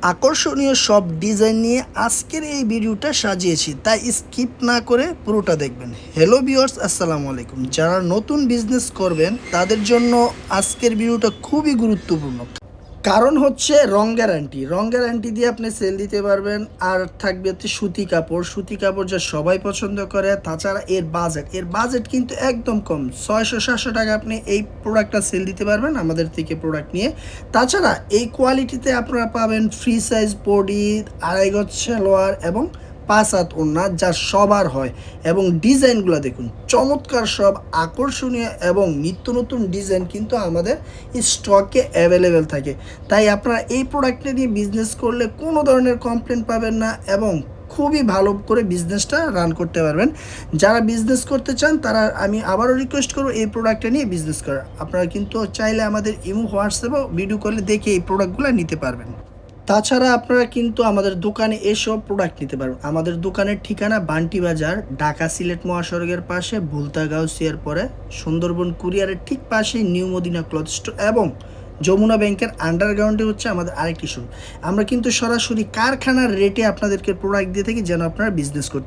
আকর্ষণীয় সব ডিজাইন নিয়ে আজকের এই ভিডিওটা সাজিয়েছি, তাই স্কিপ না করে পুরোটা দেখবেন। হ্যালো ভিউয়ার্স, আসসালামু আলাইকুম। যারা নতুন বিজনেস করবেন তাদের জন্য আজকের ভিডিওটা খুবই গুরুত্বপূর্ণ। কারণ হচ্ছে রং গ্যারান্টি দিয়ে আপনি সেল দিতে পারবেন। আর থাকবে হচ্ছে সুতি কাপড় যা সবাই পছন্দ করে। তাছাড়া এর বাজেট কিন্তু একদম কম, 600-700 টাকা আপনি এই প্রোডাক্টটা সেল দিতে পারবেন আমাদের থেকে প্রোডাক্ট নিয়ে। তাছাড়া এই কোয়ালিটিতে আপনারা পাবেন ফ্রি সাইজ বডি, আড়াই গজ সালোয়ার এবং 5 হাত ওড়না, যা সবার হয়। এবং ডিজাইনগুলো দেখুন, চমৎকার সব আকর্ষণীয় এবং নিত্য নতুন ডিজাইন কিন্তু আমাদের স্টকে অ্যাভেলেবেল থাকে। তাই আপনারা এই প্রোডাক্টটা নিয়ে বিজনেস করলে কোনো ধরনের কমপ্লেন পাবেন না এবং খুবই ভালো করে বিজনেসটা রান করতে পারবেন। যারা বিজনেস করতে চান তারা আমি আবারও রিকোয়েস্ট করবো এই প্রোডাক্টটা নিয়ে বিজনেস করা। আপনারা কিন্তু চাইলে আমাদের ইমো, হোয়াটসঅ্যাপে ভিডিও কলে দেখে এই প্রোডাক্টগুলো নিতে পারবেন। তাছাড়া আপনারা কিন্তু আমাদের দোকানে এসব প্রোডাক্ট নিতে পারবেন। আমাদের দোকানের ঠিকানা বান্টি বাজার, ঢাকা সিলেট মহাসড়কের পাশে ভুলতা গাউসিয়ার পরে সুন্দরবন কুরিয়ারের ঠিক পাশেই নিউ মদিনা ক্লথ স্টোর এবং যমুনা ব্যাংকের আন্ডারগ্রাউন্ডে হচ্ছে আমাদের আরেকটি শোরুম। আমরা কিন্তু সরাসরি কারখানার রেটে আপনাদেরকে প্রোডাক্ট দিয়ে থাকি যেন আপনারা বিজনেস করতে